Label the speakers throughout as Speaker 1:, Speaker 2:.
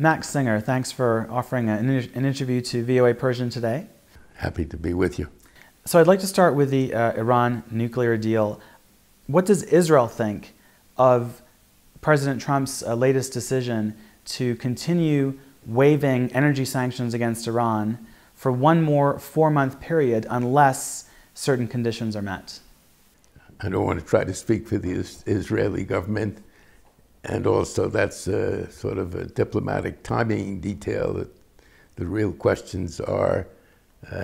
Speaker 1: Max Singer, thanks for offering an interview to VOA Persian today.
Speaker 2: Happy to be with you.
Speaker 1: So I'd like to start with the Iran nuclear deal. What does Israel think of President Trump's latest decision to continue waiving energy sanctions against Iran for one more 4-month period unless certain conditions are met?
Speaker 2: I don't want to try to speak for the Israeli government, and also that's sort of a diplomatic timing detail. That the real questions are,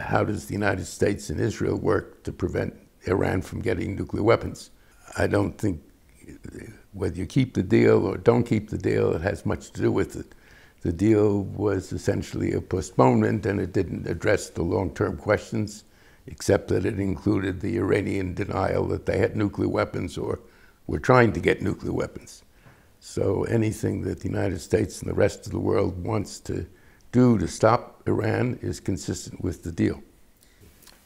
Speaker 2: how does the United States and Israel work to prevent Iran from getting nuclear weapons? I don't think whether you keep the deal or don't keep the deal, it has much to do with it. The deal was essentially a postponement, and it didn't address the long-term questions, except that it included the Iranian denial that they had nuclear weapons or were trying to get nuclear weapons. So anything that the United States and the rest of the world wants to do to stop Iran is consistent with the deal.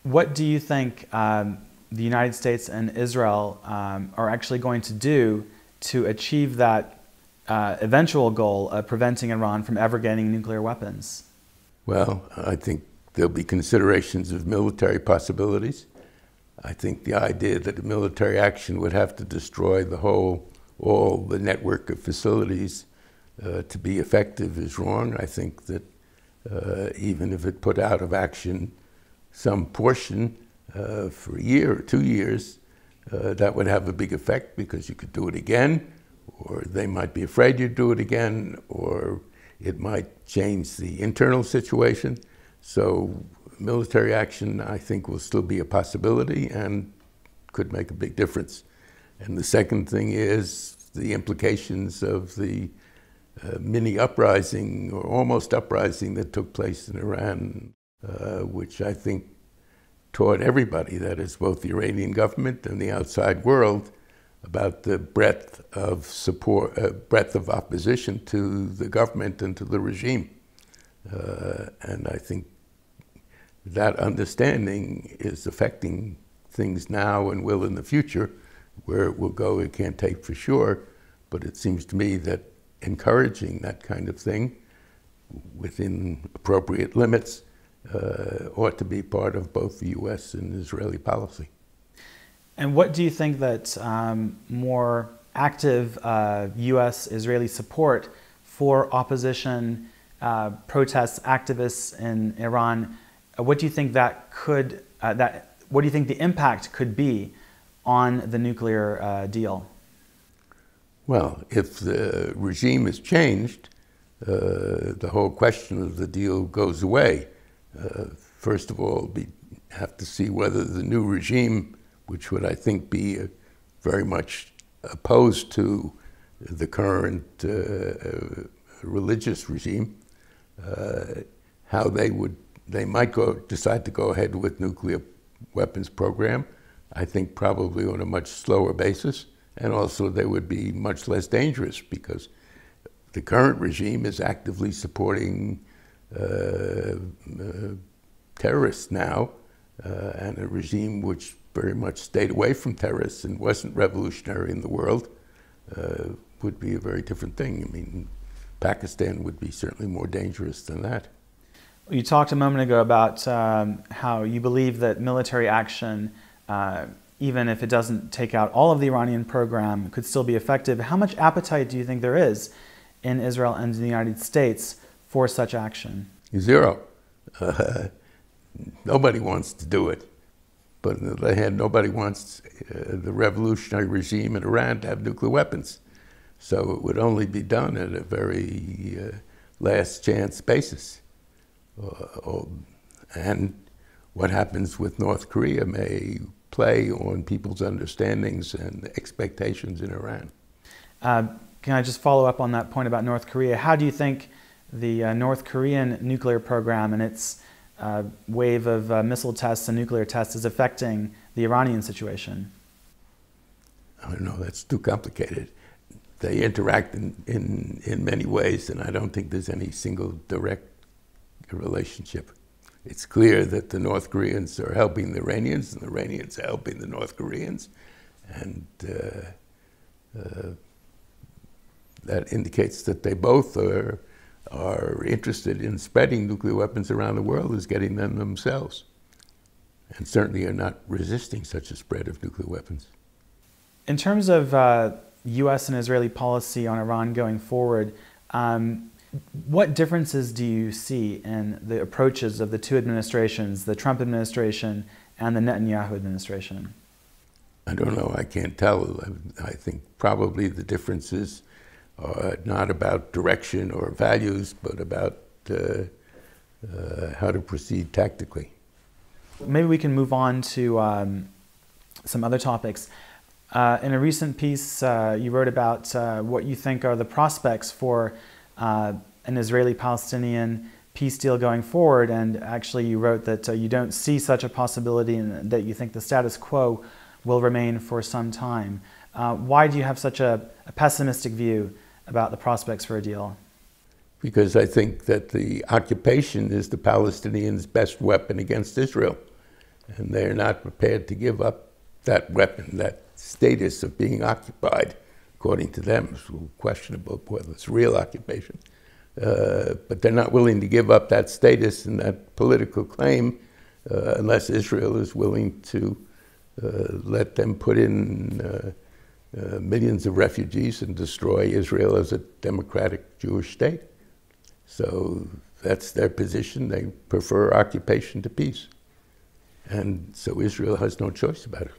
Speaker 1: What do you think the United States and Israel are actually going to do to achieve that eventual goal of preventing Iran from ever getting nuclear weapons?
Speaker 2: Well, I think there'll be considerations of military possibilities. I think the idea that a military action would have to destroy all the network of facilities to be effective is wrong. I think that even if it put out of action some portion for a year or 2 years, that would have a big effect because you could do it again, or they might be afraid you'd do it again, or it might change the internal situation. So military action, I think, will still be a possibility and could make a big difference. And the second thing is the implications of the mini uprising or almost uprising that took place in Iran, which I think taught everybody, that is both the Iranian government and the outside world, about the breadth of support, breadth of opposition to the government and to the regime. And I think that understanding is affecting things now and will in the future. Where it will go, it can't take for sure, but it seems to me that encouraging that kind of thing within appropriate limits ought to be part of both the U.S. and Israeli policy.
Speaker 1: And what do you think that more active U.S.-Israeli support for opposition protests, activists in Iran, what do you think that could, what do you think the impact could be on the nuclear deal?
Speaker 2: Well, if the regime is changed, the whole question of the deal goes away. First of all, we have to see whether the new regime, which would, I think, be very much opposed to the current religious regime, how they might decide to go ahead with nuclear weapons program. I think probably on a much slower basis, and also they would be much less dangerous because the current regime is actively supporting terrorists now, and a regime which very much stayed away from terrorists and wasn't revolutionary in the world would be a very different thing. I mean, Pakistan would be certainly more dangerous than that.
Speaker 1: You talked a moment ago about how you believe that military action, even if it doesn't take out all of the Iranian program, could still be effective. How much appetite do you think there is in Israel and in the United States for such action?
Speaker 2: Zero. Nobody wants to do it. But on the other hand, nobody wants the revolutionary regime in Iran to have nuclear weapons. So it would only be done at a very last chance basis. And what happens with North Korea may play on people's understandings and expectations in Iran.
Speaker 1: Can I just follow up on that point about North Korea? How do you think the North Korean nuclear program and its wave of missile tests and nuclear tests is affecting the Iranian situation?
Speaker 2: I don't know, that's too complicated. They interact in many ways, and I don't think there's any single direct relationship. It's clear that the North Koreans are helping the Iranians, and the Iranians are helping the North Koreans, and that indicates that they both are are interested in spreading nuclear weapons around the world as getting them themselves, and certainly are not resisting such a spread of nuclear weapons.
Speaker 1: In terms of U.S. and Israeli policy on Iran going forward, what differences do you see in the approaches of the two administrations, the Trump administration and the Netanyahu administration?
Speaker 2: I don't know. I can't tell. I think probably the differences are not about direction or values, but about how to proceed tactically.
Speaker 1: Maybe we can move on to some other topics. In a recent piece, you wrote about what you think are the prospects for an Israeli-Palestinian peace deal going forward, and actually you wrote that you don't see such a possibility and that you think the status quo will remain for some time. Why do you have such a pessimistic view about the prospects for a deal?
Speaker 2: Because I think that the occupation is the Palestinians' best weapon against Israel, and they're not prepared to give up that weapon, that status of being occupied, according to them. It's questionable whether it's real occupation. But they're not willing to give up that status and that political claim unless Israel is willing to let them put in millions of refugees and destroy Israel as a democratic Jewish state. So that's their position. They prefer occupation to peace. And so Israel has no choice about it.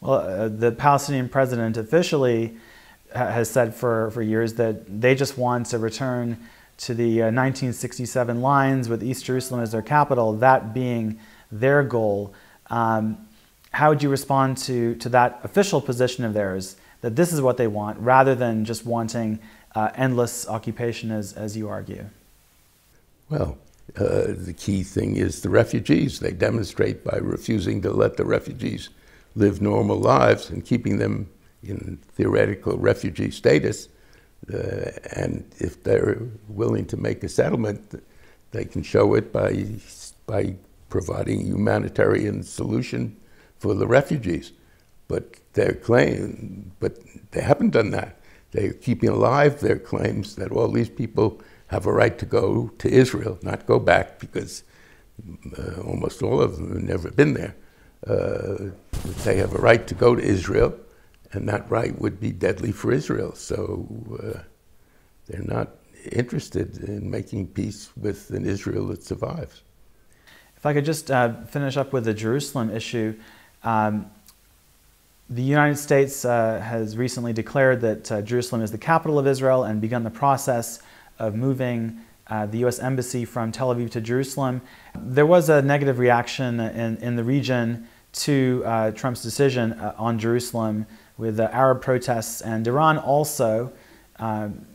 Speaker 1: Well, the Palestinian president officially has said for years that they just want to return to the 1967 lines with East Jerusalem as their capital, that being their goal. How would you respond to that official position of theirs, that this is what they want, rather than just wanting endless occupation, as you argue?
Speaker 2: Well, the key thing is the refugees. They demonstrate by refusing to let the refugees live normal lives and keeping them in theoretical refugee status. And if they're willing to make a settlement, they can show it by providing a humanitarian solution for the refugees. But they haven't done that. They're keeping alive their claims that all these people have a right to go to Israel, not go back, because almost all of them have never been there. They have a right to go to Israel, and that right would be deadly for Israel. So they're not interested in making peace with an Israel that survives.
Speaker 1: If I could just finish up with the Jerusalem issue. The United States has recently declared that Jerusalem is the capital of Israel and begun the process of moving the U.S. Embassy from Tel Aviv to Jerusalem. There was a negative reaction in the region to Trump's decision on Jerusalem with Arab protests, and Iran also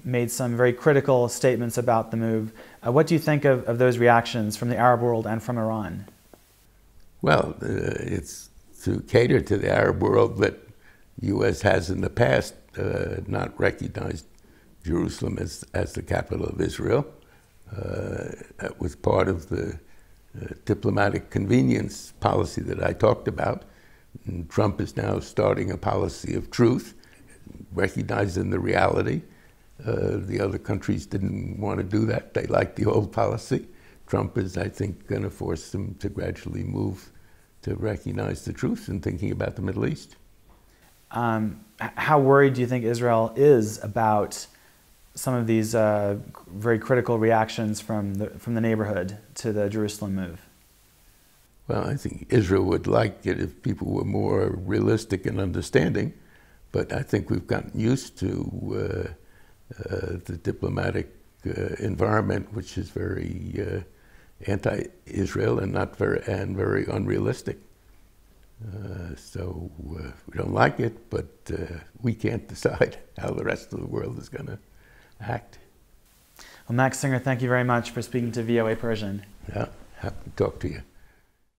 Speaker 1: made some very critical statements about the move. What do you think of those reactions from the Arab world and from Iran?
Speaker 2: Well, it's to cater to the Arab world that the U.S. has in the past not recognized Jerusalem as the capital of Israel. That was part of the diplomatic convenience policy that I talked about. And Trump is now starting a policy of truth, recognizing the reality. The other countries didn't want to do that. They liked the old policy. Trump is, I think, going to force them to gradually move to recognize the truth in thinking about the Middle East.
Speaker 1: How worried do you think Israel is about some of these very critical reactions from the neighborhood to the Jerusalem move?
Speaker 2: Well, I think Israel would like it if people were more realistic and understanding, but I think we've gotten used to the diplomatic environment, which is very anti-Israel and very unrealistic. So we don't like it, but we can't decide how the rest of the world is going to act.
Speaker 1: Well, Max Singer, thank you very much for speaking to VOA Persian.
Speaker 2: Yeah, happy to talk to you.